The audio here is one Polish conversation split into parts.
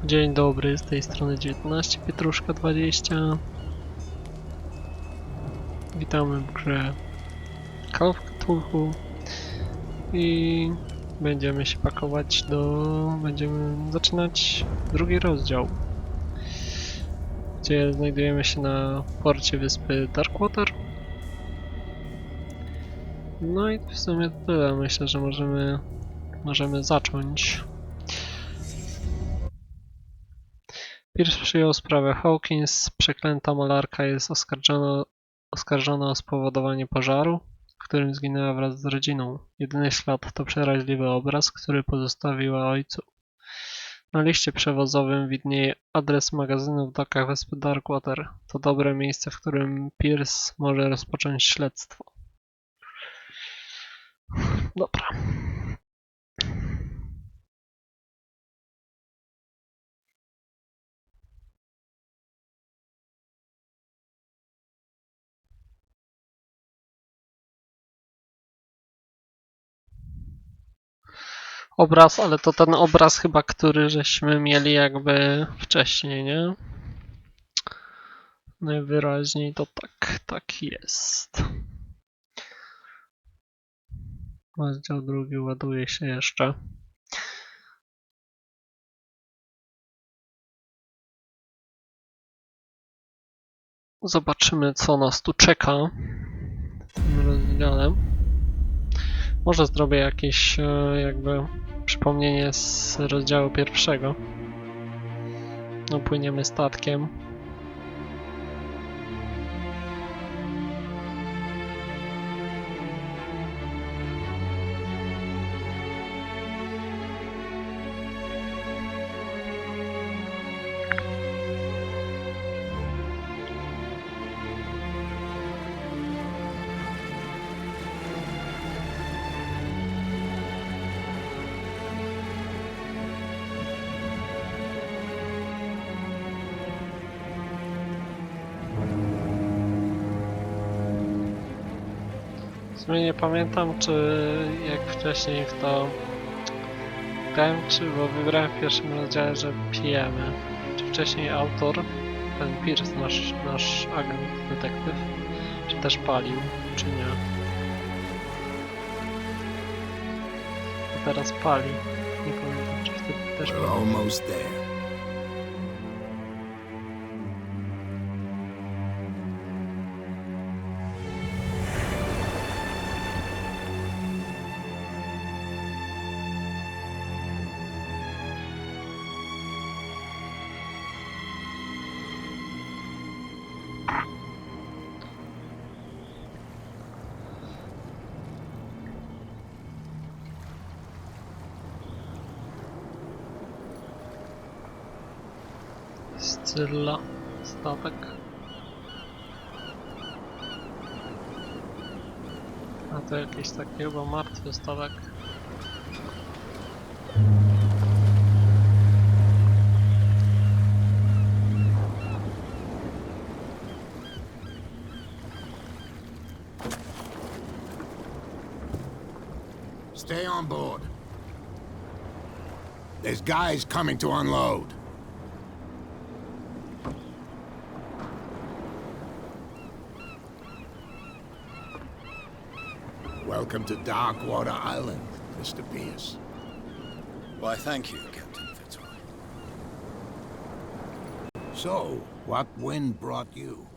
Dzień dobry, z tej strony 19, Pietruszka 20. Witamy w grze Call of Cthulhu i będziemy się pakować będziemy zaczynać drugi rozdział, gdzie znajdujemy się na porcie wyspy Darkwater. No i w sumie tyle, myślę, że możemy zacząć. Pierce przyjął sprawę Hawkins. Przeklęta malarka jest oskarżona o spowodowanie pożaru, w którym zginęła wraz z rodziną. Jedyny ślad to przeraźliwy obraz, który pozostawiła ojcu. Na liście przewozowym widnieje adres magazynu w dokach wyspy Darkwater. To dobre miejsce, w którym Pierce może rozpocząć śledztwo. Dobra. Obraz, ale to ten obraz chyba, który żeśmy mieli jakby wcześniej, nie? Najwyraźniej to tak jest. Rozdział drugi ładuje się jeszcze. Zobaczymy, co nas tu czeka w tym rozdziale. Może zrobię jakieś jakby przypomnienie z rozdziału pierwszego. No, płyniemy statkiem. W sumie nie pamiętam, czy jak wcześniej w to grałem, bo wybrałem w pierwszym rozdziale, że pijemy. Czy wcześniej autor, ten Pierce, nasz agent, detektyw, czy też palił, czy nie. A teraz pali. Nie pamiętam, czy wtedy też palił. Almost there. Scylla, statek. A to jakiś taki chyba martwy statek. Stay on board. There's guys coming to unload. Welcome to Darkwater Island, Mr. Pierce. Why, thank you, Captain Fitzroy. So, what wind brought you?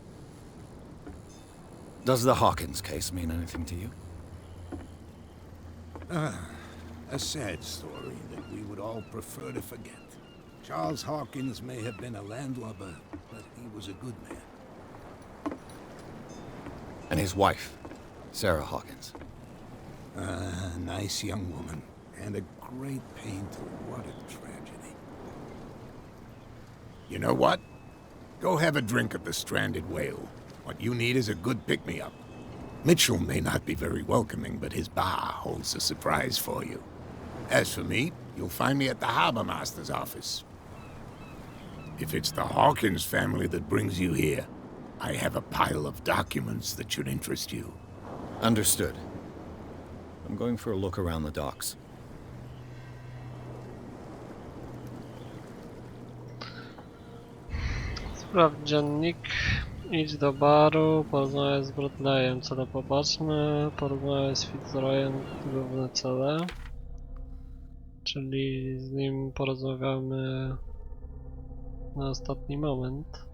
Does the Hawkins case mean anything to you? A sad story that we would all prefer to forget. Charles Hawkins may have been a landlubber, but he was a good man. And his wife, Sarah Hawkins. A nice young woman, and a great pain to what a tragedy. You know what? Go have a drink at the Stranded Whale. What you need is a good pick-me-up. Mitchell may not be very welcoming, but his bar holds a surprise for you. As for me, you'll find me at the Harbor Master's office. If it's the Hawkins family that brings you here, I have a pile of documents that should interest you. Understood. I'm going for a look around the docks. Sprawdź dziennik. Idź do baru, porozmawiaj z Brodleyem, cele poboczne, porozmawiaj z Fitzroyem, główne cele. Czyli z nim porozmawiamy na ostatni moment.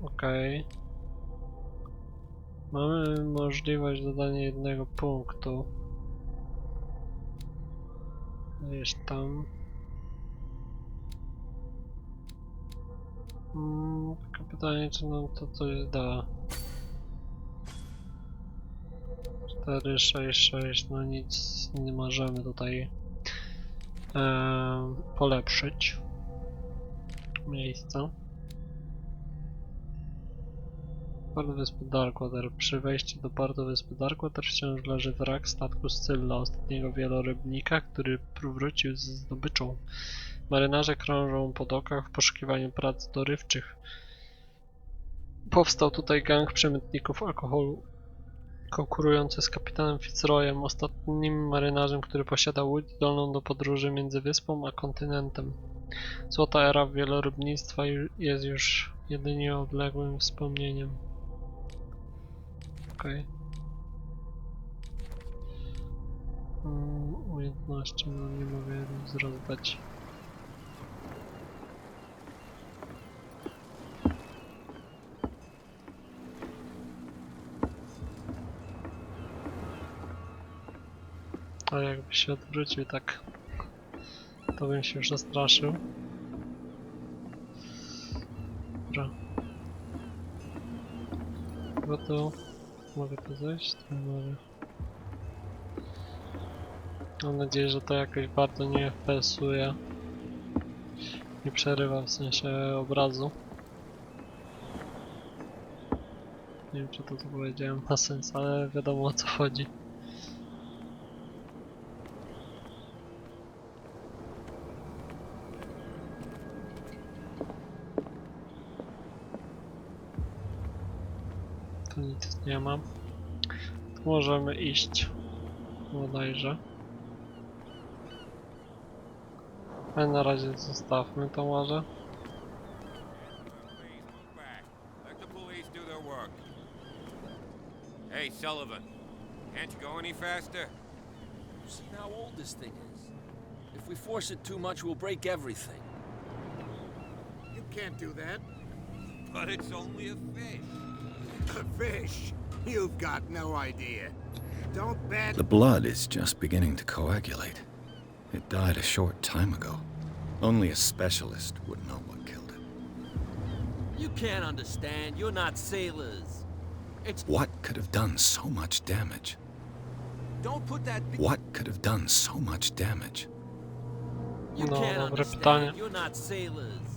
Okej. Mamy możliwość dodania jednego punktu. Gdzieś tam. Tylko pytanie, czy nam to coś da. 4, 6, 6, no nic nie możemy tutaj polepszyć miejsca. Port wyspy Darkwater. Przy wejściu do portu wyspy Darkwater wciąż leży wrak statku Scylla, ostatniego wielorybnika, który wrócił z zdobyczą. Marynarze krążą po dokach w poszukiwaniu prac dorywczych. Powstał tutaj gang przemytników alkoholu, konkurujący z kapitanem Fitzroyem, ostatnim marynarzem, który posiada łódź zdolną do podróży między wyspą a kontynentem. Złota era wielorybnictwa jest już jedynie odległym wspomnieniem. Okej. Umiejętności no nie mogę nic rozdać. A jakby się odwrócił tak, to bym się już zastraszył. Dobra. Chyba to... Mogę tu zejść? To mogę. Mam nadzieję, że to jakoś bardzo nie FPS-uje. Nie przerywa w sensie obrazu. Nie wiem, czy to co powiedziałem ma sens, ale wiadomo o co chodzi. Tu nic nie mam. Tu możemy iść. Bodajże. Ale na razie zostawmy to może. Hey, Sullivan, can't you go any faster? See how old this thing is. If we force it too much, we'll break everything. You can't do that. But it's only a fish. A fish? You've got no idea. Don't bet. The blood is just beginning to coagulate. It died a short time ago. Only a specialist would know what killed it. You can't understand. You're not sailors. It's... What could have done so much damage? Don't put that... What could have done so much damage? You No, can't dobre understand. pytanie. You're not sailors.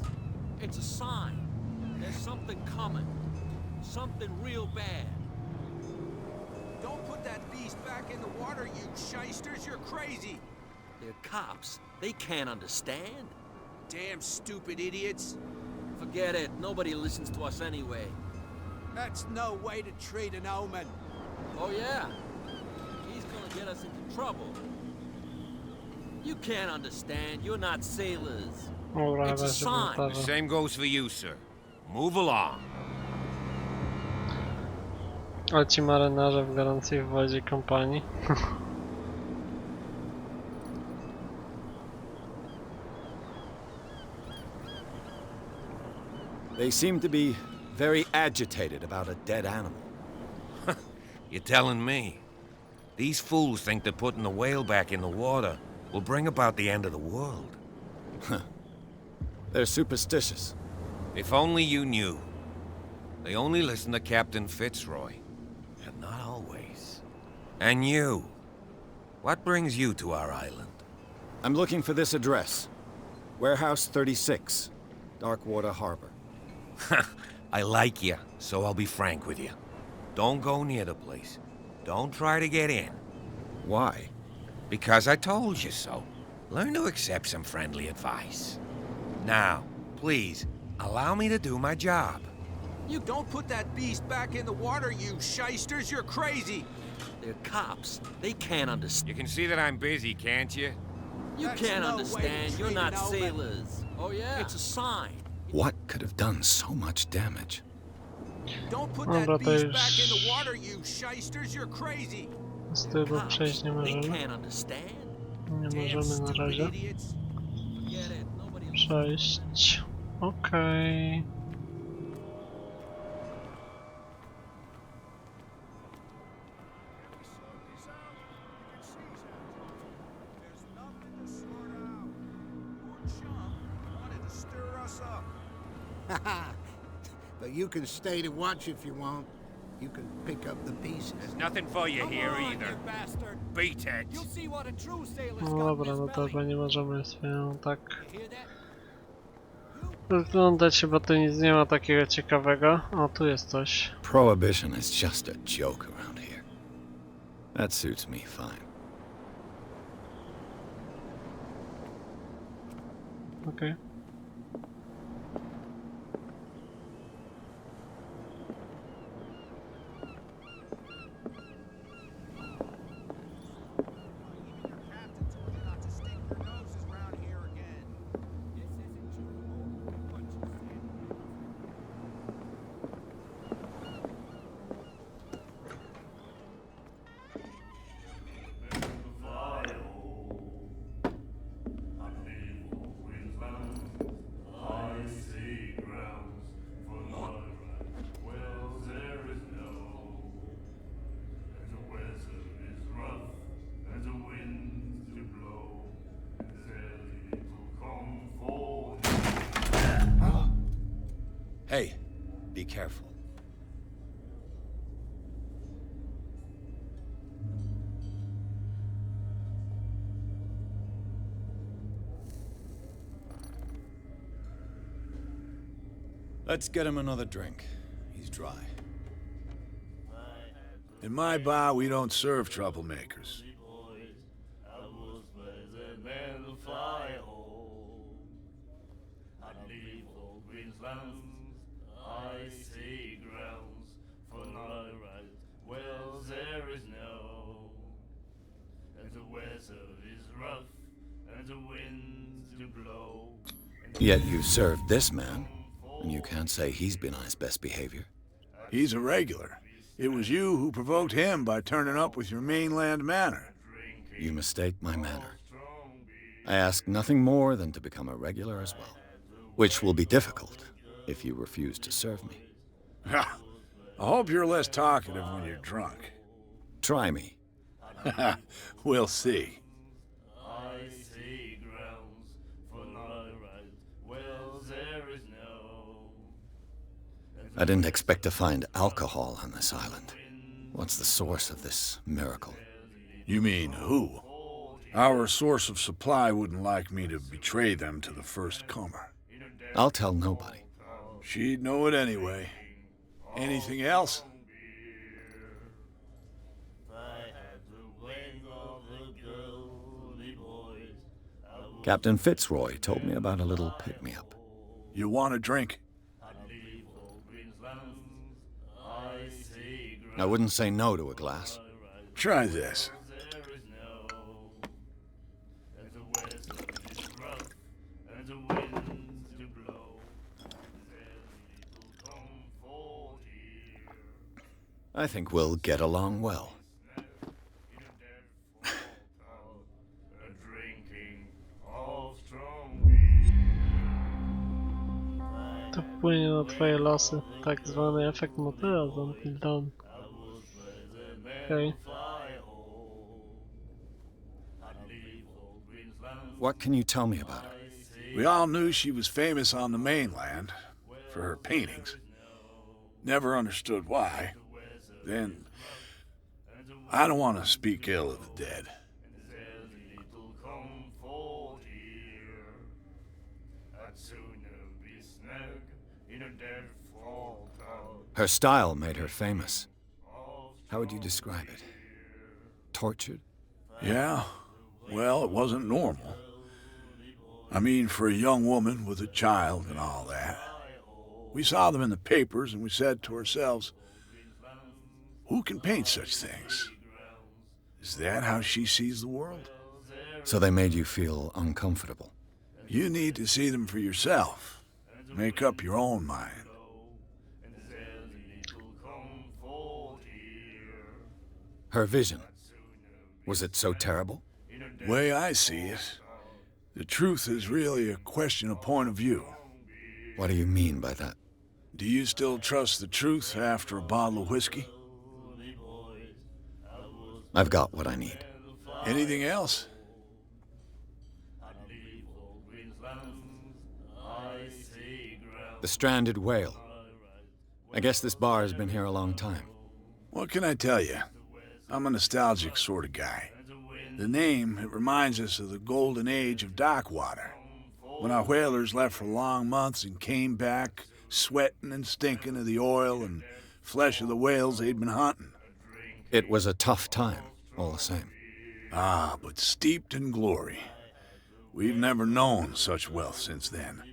It's a sign. There's something coming. Something real bad. Don't put that beast back in the water, you shysters. You're crazy. They're cops. They can't understand. Damn stupid idiots. Forget it. Nobody listens to us anyway. That's no way to treat an omen. Oh, yeah? He's gonna get us into trouble. You can't understand. You're not sailors. Dobra, It's a chyba się sign. The powtarza. same goes for you, sir. Move along. A ci marynarze w gorącej wodzie kompanii. They seem to be very agitated about a dead animal. You're telling me? These fools think that putting the whale back in the water will bring about the end of the world. They're superstitious. If only you knew. They only listen to Captain Fitzroy. And not always. And you. What brings you to our island? I'm looking for this address. Warehouse 36, Darkwater Harbor. I like you, so I'll be frank with you. Don't go near the place. Don't try to get in. Why? Because I told you so. Learn to accept some friendly advice. Now, please, allow me to do my job. You Don't put that beast back in the water, you shysters! You're crazy! They're cops. They can't understand. You can see that I'm busy, can't you? You That's can't no way to understand. You're treat not an omen. sailors. Oh, yeah? It's a sign. What could have done so much damage? Don't put Dobra, that to beast już back in the water, you shysters. You're crazy. z tego przejść nie They możemy. can't understand. Nie Damn możemy na stupid razie idiots. Forget it. Nobody przejść. Okej. But you can stay to watch if you want. You can pick up the pieces. There's nothing for you here either. bastard. Beat it. You'll see what a true sailor's No got in dobra, his no to belly. chyba nie możemy swoją tak You hear that? wyglądać, chyba tu nic nie ma takiego ciekawego. O, tu jest coś. Prohibition is just a joke around here. That suits me fine. Okej. Hey, be careful. Let's get him another drink. He's dry. In my bar, we don't serve troublemakers. Yet you served this man, and you can't say he's been on his best behavior. He's a regular. It was you who provoked him by turning up with your mainland manner. You mistake my manner. I ask nothing more than to become a regular as well, which will be difficult if you refuse to serve me. I hope you're less talkative when you're drunk. Try me. We'll see. I didn't expect to find alcohol on this island. What's the source of this miracle? You mean who? Our source of supply wouldn't like me to betray them to the first comer. I'll tell nobody. She'd know it anyway. Anything else? Captain Fitzroy told me about a little pick-me-up. You want a drink? I wouldn't say no to a glass. Try this. I think we'll get along well. To wpłynie na twoje losy. Tak zwany efekt motyla z Until Dawn. Okej. What can you tell me about her? We all knew she was famous on the mainland for her paintings. Never understood why. Then, I don't want to speak ill of the dead. Her style made her famous. How would you describe it? Tortured? Yeah, well, it wasn't normal. I mean, for a young woman with a child and all that. We saw them in the papers and we said to ourselves, who can paint such things? Is that how she sees the world? So they made you feel uncomfortable. You need to see them for yourself. Make up your own mind. Her vision. Was it so terrible? The way I see it, the truth is really a question of point of view. What do you mean by that? Do you still trust the truth after a bottle of whiskey? I've got what I need. Anything else? The stranded whale. I guess this bar has been here a long time. What can I tell you? I'm a nostalgic sort of guy. The name, it reminds us of the golden age of Darkwater, when our whalers left for long months and came back sweating and stinking of the oil and flesh of the whales they'd been hunting. It was a tough time, all the same. Ah, but steeped in glory. We've never known such wealth since then.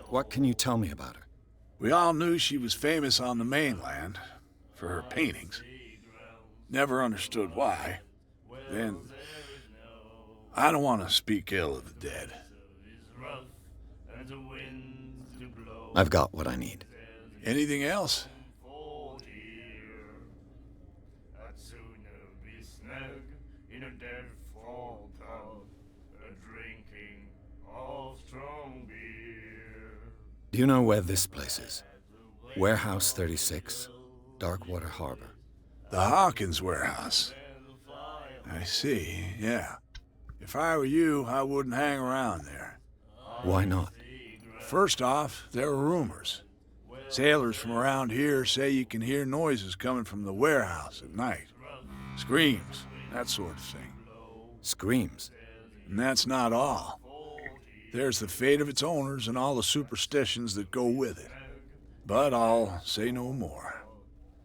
What can you tell me about her? We all knew she was famous on the mainland for her paintings. Never understood why. Then, I don't want to speak ill of the dead. I've got what I need. Anything else? Do you know where this place is? Warehouse 36, Darkwater Harbor. The Hawkins warehouse. I see, yeah. If I were you, I wouldn't hang around there. Why not? First off, there are rumors. Sailors from around here say you can hear noises coming from the warehouse at night. Screams, that sort of thing. Screams. And that's not all. There's the fate of its owners and all the superstitions that go with it. But I'll say no more.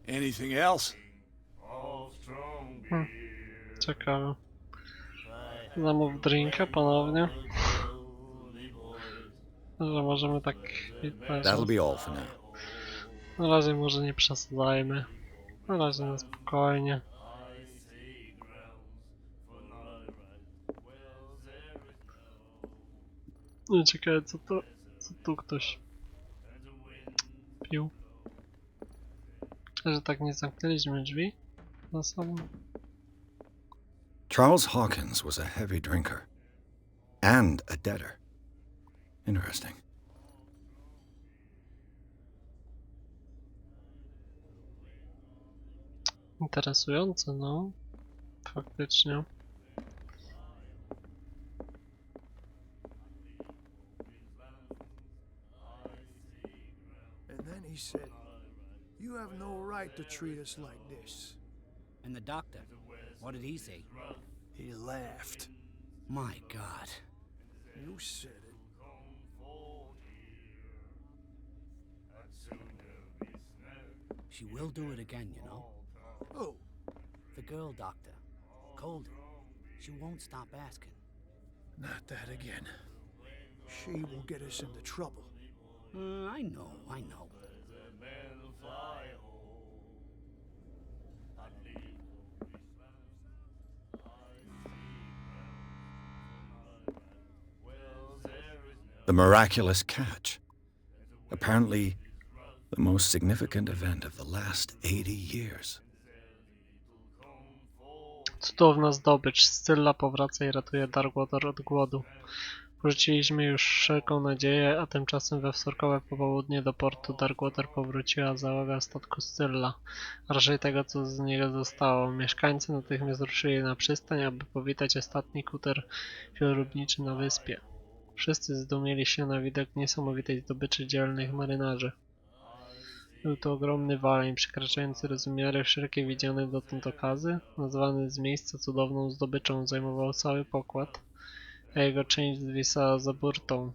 Anything else? Ciekawe. Zamów drinka ponownie. Że możemy tak... That'll be all for now. Na razie może nie przesadzajmy. Na razie na spokojnie. No ciekawe co tu ktoś pił. Że tak nie zamknęliśmy drzwi za sobą. Charles Hawkins was a heavy drinker. And a debtor. Interesting. Interesujące, no. Faktycznie. And then he said, "You have no right to treat us like this." And the doctor, what did he say? He laughed. My God. You said it. She will do it again, you know. Oh, The girl doctor. Colder. She won't stop asking. not that again. She will get us into trouble. I know. The miraculous catch. Apparently, the most significant event of the last 80 years. Cudowna zdobycz. Scylla powraca i ratuje Darkwater od głodu. Porzuciliśmy już wszelką nadzieję, a tymczasem we wtorkowe popołudnie do portu Darkwater powróciła załoga statku Scylla, a raczej tego, co z niego zostało. Mieszkańcy natychmiast ruszyli na przystań, aby powitać ostatni kuter wielorybniczy na wyspie. Wszyscy zdumieli się na widok niesamowitej zdobyczy dzielnych marynarzy. Był to ogromny waleń, przekraczający rozmiary wszelkie widziane dotąd okazy. Nazwany z miejsca cudowną zdobyczą, zajmował cały pokład, a jego część zwisała za burtą.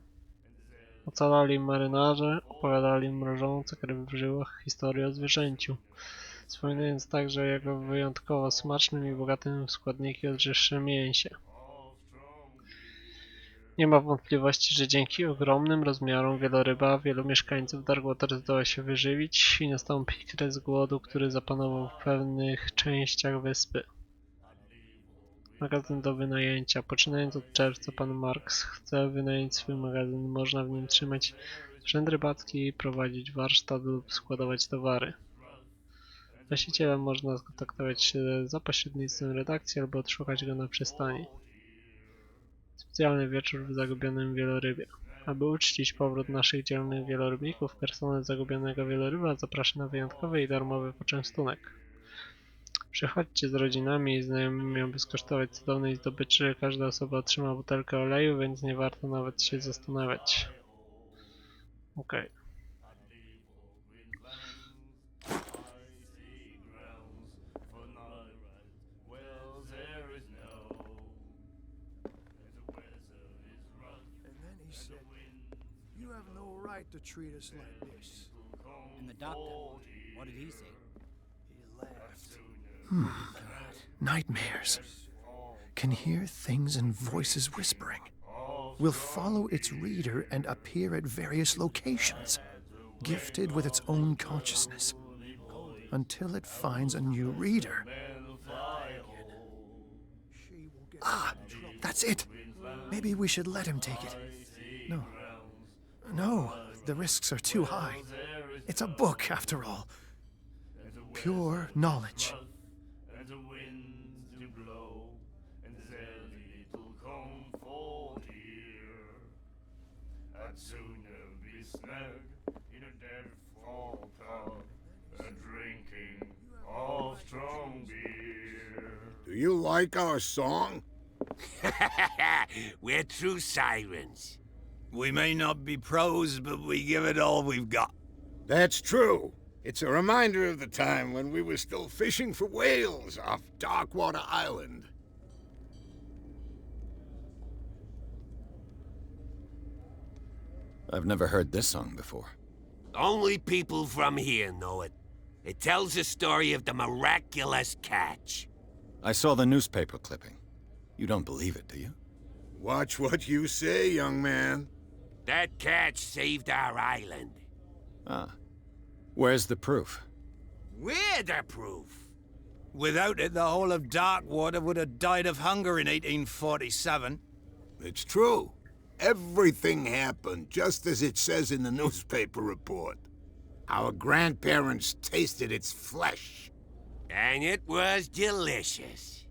Ocalali marynarze opowiadali mrożące krew w żyłach historię o zwierzęciu, wspominając także o jego wyjątkowo smacznym i bogatym w składniki odżywczym mięsie. Nie ma wątpliwości, że dzięki ogromnym rozmiarom wieloryba wielu mieszkańców Darkwater zdoła się wyżywić i nastąpi kres głodu, który zapanował w pewnych częściach wyspy. Magazyn do wynajęcia. Poczynając od czerwca pan Marks chce wynająć swój magazyn. Można w nim trzymać sprzęt rybacki, prowadzić warsztat lub składować towary. Właścicielem można skontaktować się za pośrednictwem redakcji albo odszukać go na przystani. Specjalny wieczór w zagubionym wielorybie. Aby uczcić powrót naszych dzielnych wielorybników, personel zagubionego wieloryba zaprasza na wyjątkowy i darmowy poczęstunek. Przychodźcie z rodzinami i znajomymi, aby skosztować cudownej zdobyczy. Każda osoba otrzyma butelkę oleju, więc nie warto nawet się zastanawiać. Okej. And then he said, "You have no right to treat us like this." And the doctor, what did he say? He laughed. Nightmares. Can hear things and voices whispering. Will follow its reader and appear at various locations, gifted with its own consciousness, until it finds a new reader. She will get Ah, that's it. Maybe we should let him take it. No. No, the risks are too high. It's a book, after all. Pure knowledge. Do you like our song? We're true sirens. We may not be pros, but we give it all we've got. That's true. It's a reminder of the time when we were still fishing for whales off Darkwater Island. I've never heard this song before. Only people from here know it. It tells the story of the miraculous catch. I saw the newspaper clipping. You don't believe it, do you? Watch what you say, young man. That catch saved our island. Ah. Where's the proof? We're the proof. Without it, the whole of Darkwater would have died of hunger in 1847. It's true. Everything happened just as it says in the newspaper report. Our grandparents tasted its flesh. And it was delicious.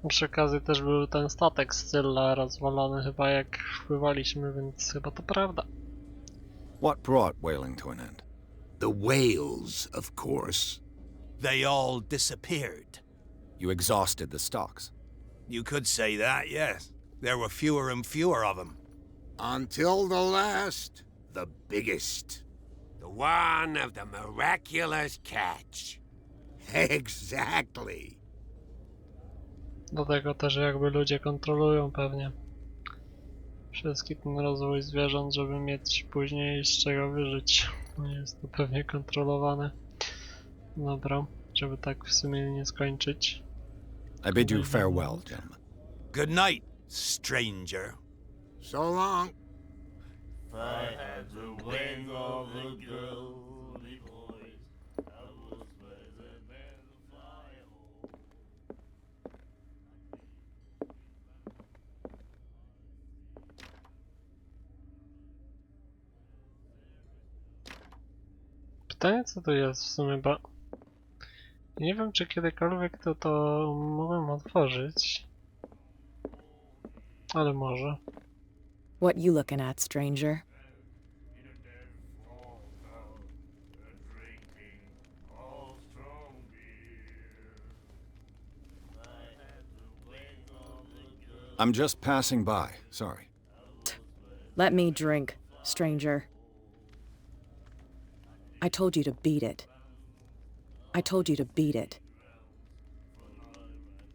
Przy okazji też był ten statek z Cylla rozwalony chyba jak wpływaliśmy, więc chyba to prawda. What brought whaling to an end? The whales, of course. They all disappeared. You exhausted the stocks. You could say that, yes. There were fewer and fewer of them. Until the last, the biggest. The one of the miraculous catch. Exactly. Do tego też jakby ludzie kontrolują pewnie wszystki ten rozwój zwierząt, żeby mieć później z czego wyżyć. Jest to pewnie kontrolowane. Dobra, żeby tak w sumie nie skończyć. I bid you farewell, gentlemen. Good night, stranger. So long. Pytanie co tu jest w sumie, bo nie wiem czy kiedykolwiek to mogłem otworzyć, ale może. What you looking at, stranger? I'm just passing by. Sorry. Let me drink, stranger. I told you to beat it. I told you to beat it.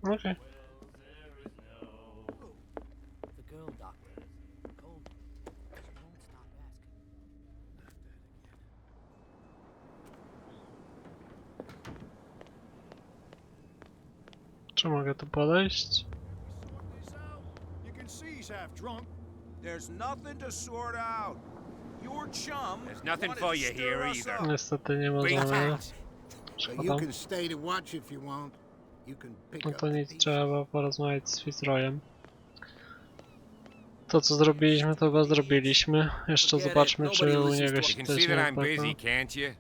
Okay. The girl doctor. Cold. She won't stop asking. Czy mogę tu podejść? You can see he's half drunk. There's nothing to sort out. Your chum. There's nothing wanted for to you stir here us either. up. Niestety nie Bring możemy. facts. But you can stay to watch if you want. you can pick No up to the nic, pieces. trzeba porozmawiać z Fitzroyem. To co zrobiliśmy, to chyba zrobiliśmy. Jeszcze Forget it. zobaczmy, Nobody czy u listens niego to się You can coś see nie that I'm opłaca. busy, can't you?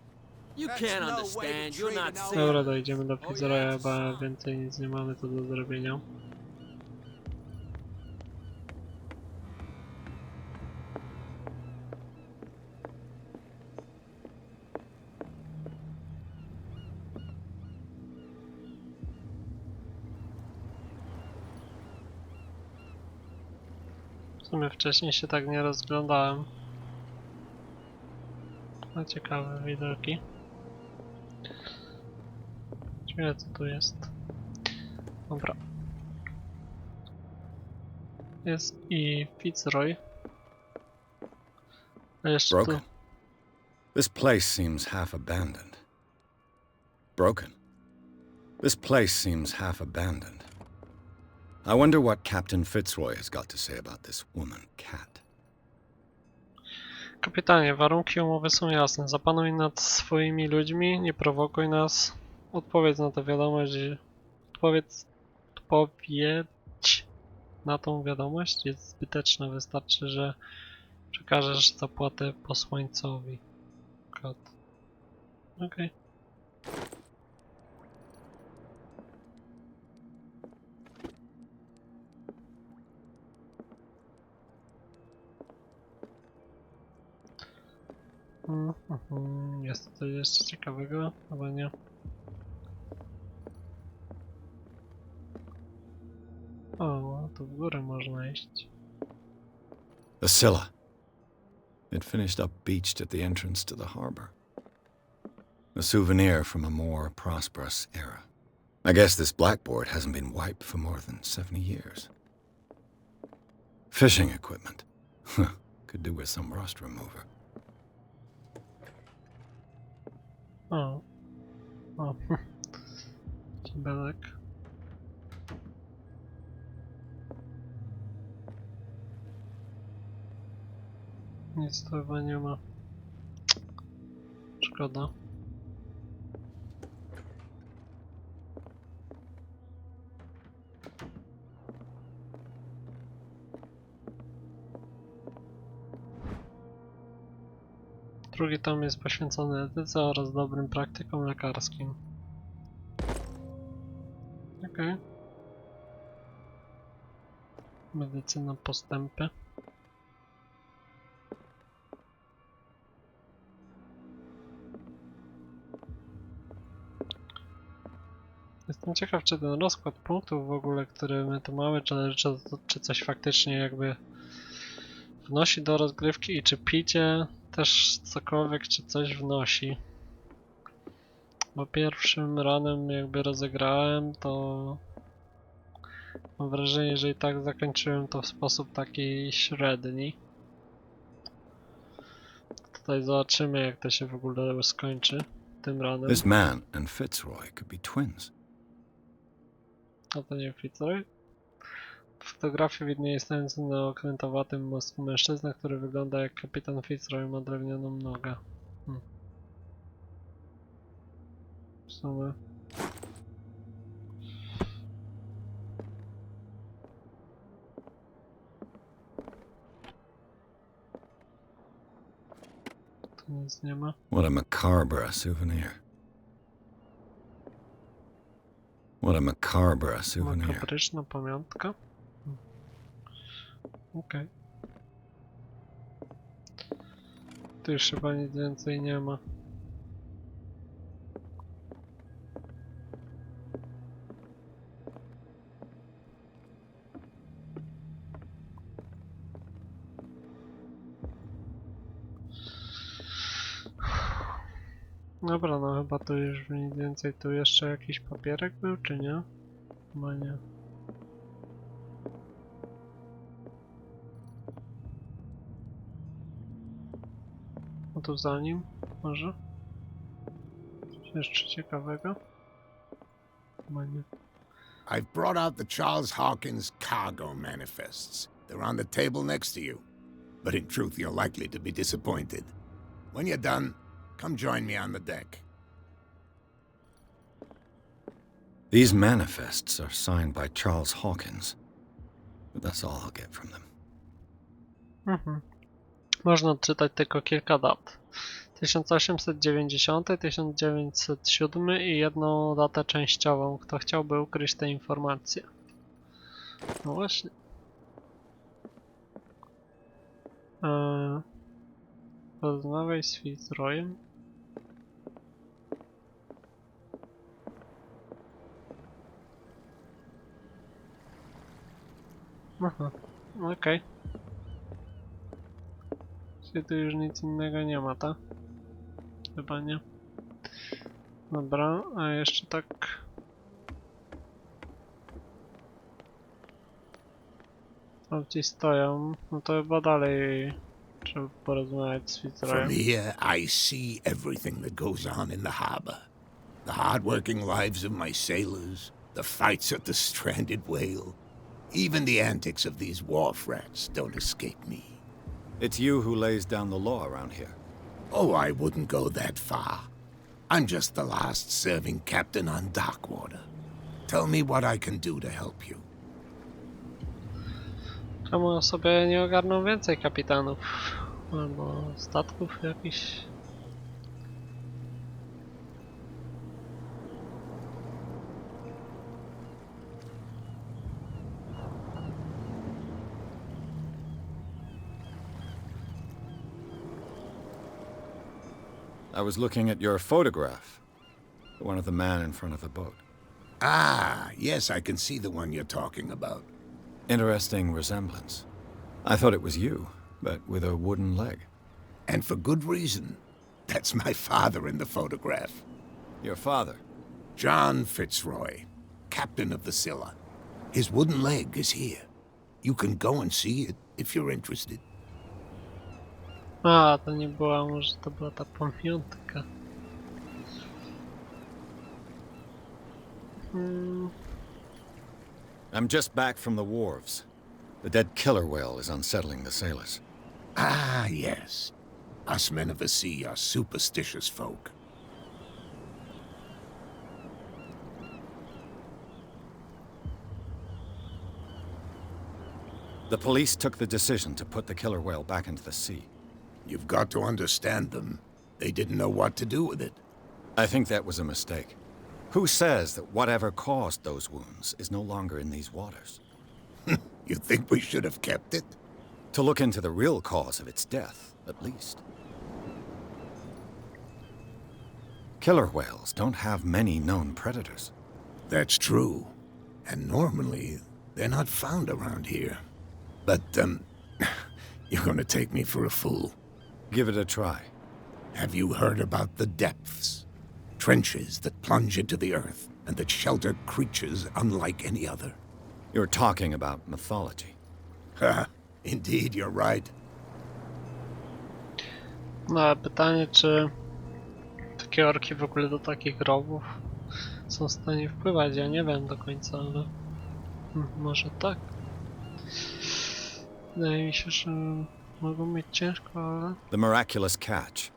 You That's can't no way to understand. You're treat not an old seeing. Dobra, dojdziemy do Oh, Fitzroya, yeah? chyba więcej nic nie mamy tu do zrobienia. W sumie wcześniej się tak nie rozglądałem. No ciekawe widoki. Ciekawe co tu jest. Dobra. Jest i Fitzroy. A jeszcze tu... Broken. This place seems half abandoned. Broken. This place seems half abandoned. I wonder what Captain Fitzroy has got to say about this woman, Cat. Kapitanie, warunki umowy są jasne. Zapanuj nad swoimi ludźmi, nie prowokuj nas. Odpowiedz na tę wiadomość. Odpowiedź na tą wiadomość jest zbyteczna. Wystarczy, że przekażesz zapłatę posłańcowi. Kot. Okej. Jest to coś jeszcze ciekawego? Chyba nie. O, tu w górę można iść. The Scylla. It finished up beached at the entrance to the harbor. A souvenir from a more prosperous era. I guess this blackboard hasn't been wiped for more than 70 years. Fishing equipment. Could do with some rust remover. O. O. Kibelek. Nic tu chyba nie ma. Szkoda. Drugi tom jest poświęcony etyce oraz dobrym praktykom lekarskim. Okej. Medycyna postępy. Jestem ciekaw, czy ten rozkład punktów w ogóle, który my tu mamy, czy coś faktycznie jakby wnosi do rozgrywki i czy picie też cokolwiek, czy coś wnosi. Bo pierwszym ranem jakby rozegrałem, to mam wrażenie, że i tak zakończyłem to w sposób taki średni. Tutaj zobaczymy, jak to się w ogóle skończy tym ranem. This man and Fitzroy could be twins. A to nie Fitzroy? W fotografii widnieje stojący na okrętowatym mostku mężczyzna, który wygląda jak kapitan Fitzroy, ma drewnianą nogę. W sumie. Tu nic nie ma. What a macabre souvenir. What a macabre souvenir. Makabryczna pamiątka. Okej. Tu już chyba nic więcej nie ma. Dobra, no chyba to już nic więcej. Tu jeszcze jakiś papierek był, czy nie? Chyba nie. No to za nim, może? Coś jeszcze ciekawego? Chyba nie. I've brought out the Charles Hawkins cargo manifests. They're on the table next to you. But in truth, you're likely to be disappointed. When you're done, come join me on the deck. These manifests are signed by Charles Hawkins, but that's all I'll get from them. Można odczytać tylko kilka dat. 1890, 1907 i jedną datę częściową. Kto chciałby ukryć te informacje? No właśnie. Porozmawiaj z Fitzroyem. Aha, okej. Czyli tu już nic innego nie ma, tak? Chyba nie. Dobra, a jeszcze tak... Tam ci stoją, no to chyba dalej trzeba porozmawiać z Fitzroyem. From here, I see everything that goes on in the harbor. The hard-working lives of my sailors, the fights at the stranded whale. Even the antics of these wharf rats don't escape me. It's you who lays down the law around here. Oh, I wouldn't go that far. I'm just the last serving captain on Darkwater. Tell me what I can do to help you. Czemu sobie nie ogarną więcej kapitanów? Albo statków jakichś? I was looking at your photograph. The one of the man in front of the boat. Ah, yes, I can see the one you're talking about. Interesting resemblance. I thought it was you, but with a wooden leg. And for good reason. That's my father in the photograph. Your father? John Fitzroy, captain of the Scylla. His wooden leg is here. You can go and see it if you're interested. A, to nie była, może to była ta pamiątka. I'm just back from the wharves. The dead killer whale is unsettling the sailors. Ah, yes. Us men of the sea are superstitious folk. The police took the decision to put the killer whale back into the sea. You've got to understand them. They didn't know what to do with it. I think that was a mistake. Who says that whatever caused those wounds is no longer in these waters? You think we should have kept it? To look into the real cause of its death, at least. Killer whales don't have many known predators. That's true. And normally, they're not found around here. But, you're gonna take me for a fool. Give it a try. Have you heard about the depths? Trenches that plunge into the earth and that shelter creatures unlike any other. You're talking about mythology. Ha, indeed, you're right. No ale pytanie, czy takie orki w ogóle do takich grobów są w stanie wpływać? Ja nie wiem do końca, ale może tak. Wydaje mi się, że mogą mieć ciężko, ale... The miraculous catch.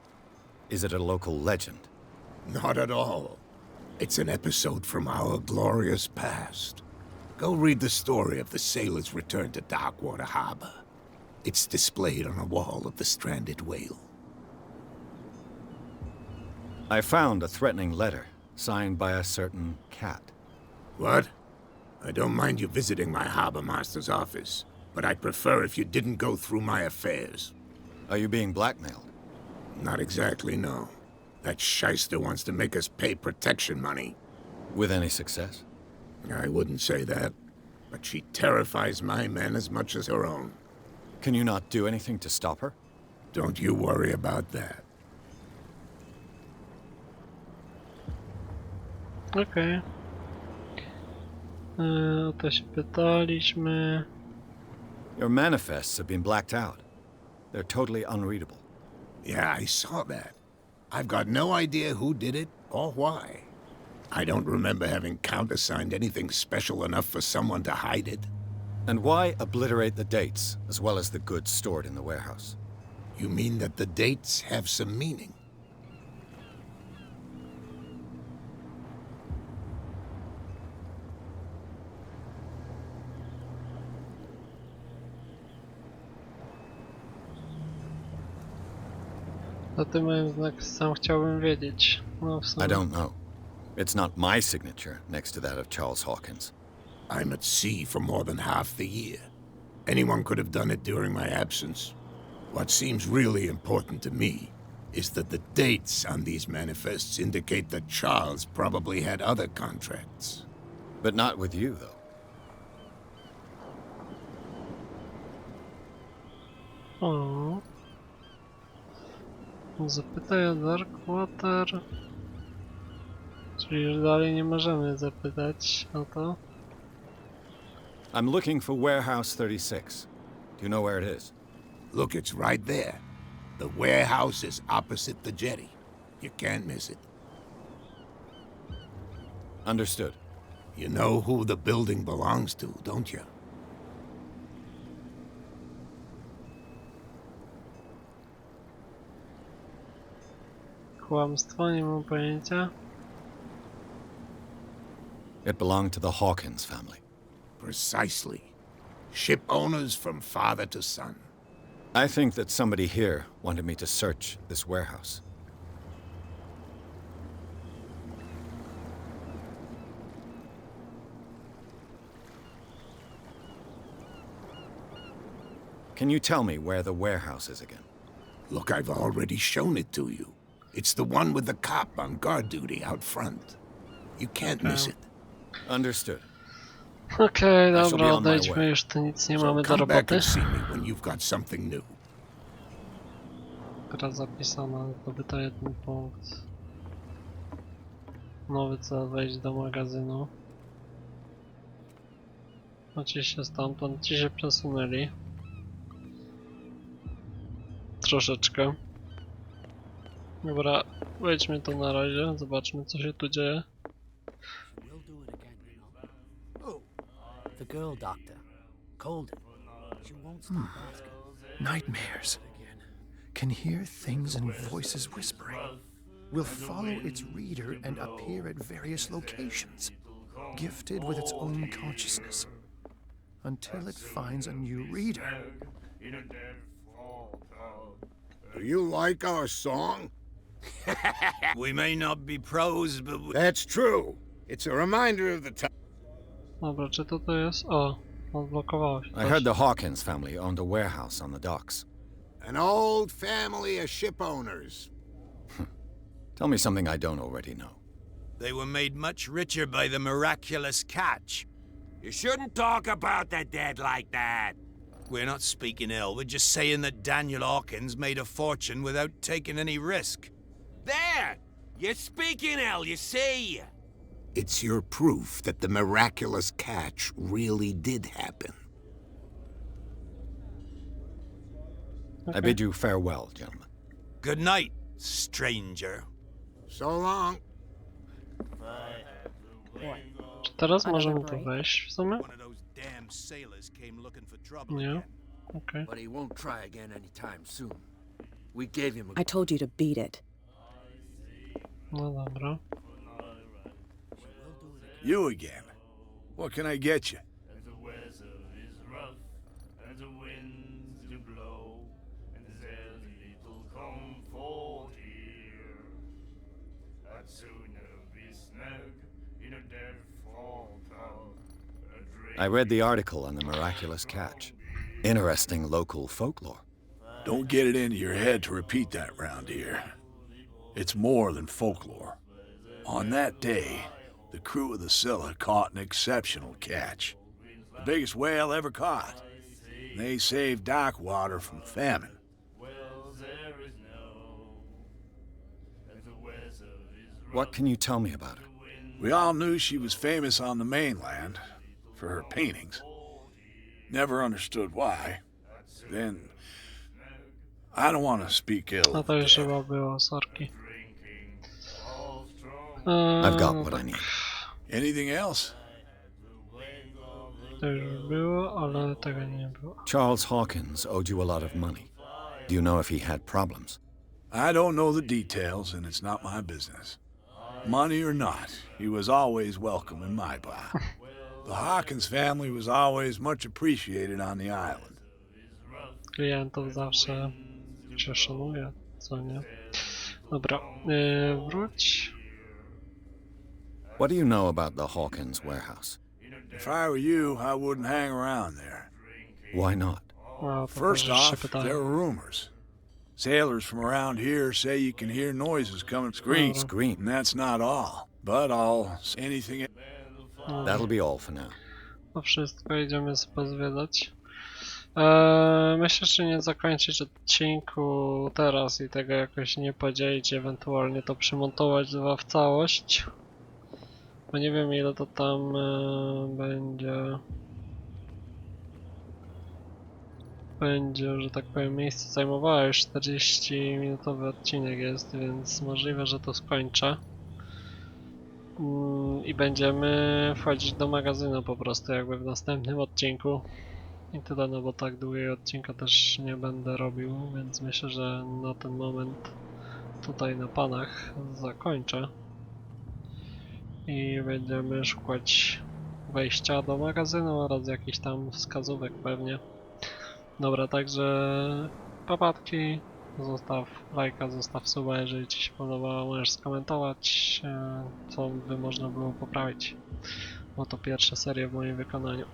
Is it a local legend? Not at all. It's an episode from our glorious past. Go read the story of the sailors' return to Darkwater Harbor. It's displayed on a wall of the stranded whale. I found a threatening letter, signed by a certain cat. What? I don't mind you visiting my harbor master's office, but I'd prefer if you didn't go through my affairs. Are you being blackmailed? Not exactly, no. That shyster wants to make us pay protection money. With any success? I wouldn't say that, but she terrifies my men as much as her own. Can you not do anything to stop her? Don't you worry about that. Okej. O to się pytaliśmy. Your manifests have been blacked out. They're totally unreadable. Yeah, I saw that. I've got no idea who did it or why. I don't remember having countersigned anything special enough for someone to hide it. And why obliterate the dates, as well as the goods stored in the warehouse? You mean that the dates have some meaning? To ty moim znak sam chciałbym wiedzieć. No w I sumie. don't know. It's not my signature next to that of Charles Hawkins. I'm at sea for more than half the year. Anyone could have done it during my absence. What seems really important to me is that the dates on these manifests indicate that Charles probably had other contracts. But not with you, though. O. Zapytaj o Darkwater. Czyli już dalej nie możemy zapytać o to. I'm looking for Warehouse 36. Do you know where it is? Look, it's right there. The warehouse is opposite the jetty. You can't miss it. Understood. You know who the building belongs to, don't you? Kłamstwo, nie mam pojęcia. It belonged to the Hawkins family. Precisely. Ship owners from father to son. I think that somebody here wanted me to search this warehouse. Can you tell me where the warehouse is again? Look, I've already shown it to you. It's the one with the cop on guard duty out front. You can't miss it. Understood. Okej, I shall be dobra, on my odejdźmy way. już, tu nic nie So mamy do come back roboty. and see me when you've got something new. Gra zapisana, zdobyto jeden punkt. Nowy cel, wejść do magazynu. Oczywiście stamtąd ci się przesunęli. Troszeczkę. Dobra, wejdźmy tu na razie, zobaczmy co się tu dzieje. We'll do it again, you know. Oh, the girl doctor, Colden. She won't stop asking. Nightmares. Can hear things and voices whispering. Will follow its reader and appear at various locations, gifted with its own consciousness, until it finds a new reader. Do you like our song? We may not be pros, but That's true. It's a reminder of the time. Dobra, czy to jest? O, odblokowało się. I heard the Hawkins family owned a warehouse on the docks. An old family of ship owners. Tell me something I don't already know. they were made much richer by the miraculous catch. You shouldn't talk about the dead like that. We're not speaking ill, we're just saying that Daniel Hawkins made a fortune without taking any risk. There! You're speaking ill, you see! It's your proof that the miraculous catch really did happen. I bid you farewell, gentlemen. Good night, stranger. So long. Czy teraz możemy tu wejść w sumie? One of those damn sailors came looking for trouble Nie. again. Okej. But he won't try again anytime soon. We gave him a I told you to beat it. No dobra. You again. What can I get you? I read the article on the miraculous catch. Interesting local folklore. Don't get it into your head to repeat that round here. It's more than folklore. On that day, the crew of the Scylla caught an exceptional catch. The biggest whale ever caught. They saved Darkwater from famine. What can you tell me about her? We all knew she was famous on the mainland for her paintings. Never understood why. Then, I don't want to speak ill No of to the już dead. chyba było, sorki. I've got what I need. Anything else? To już było, ale tego nie było. Charles Hawkins owed you a lot of money. Do you know if he had problems? I don't know the details, and it's not my business. Money or not, he was always welcome in my bar. The Hawkins family was always much appreciated on the island. Klientów zawsze się szanuje, co nie? Dobra, wróć. What do you know about the Hawkins warehouse? If I were you, I wouldn't hang around there. Why not? A, First poproszę się off, pytanie. there are rumors. Sailors from around here say you can hear noises coming, screams, Scream. and that's not all. But anything. That'll be all for now. To wszystko, idziemy sobie pozwiedzać. Myślę, że nie zakończyć odcinku teraz i tego jakoś nie podzielić, ewentualnie to przymontować dwa w całość. Bo nie wiem ile to tam będzie, że tak powiem, miejsce zajmowało. Już 40-minutowy odcinek jest, więc możliwe, że to skończę. I będziemy wchodzić do magazynu po prostu jakby w następnym odcinku. I tyle, no bo tak długiego odcinka też nie będę robił, więc myślę, że na ten moment tutaj na panach zakończę. I będziemy szukać wejścia do magazynu oraz jakichś tam wskazówek pewnie. Dobra, także papatki, zostaw lajka, zostaw suba, jeżeli Ci się podobało, możesz skomentować, co by można było poprawić, bo to pierwsza seria w moim wykonaniu.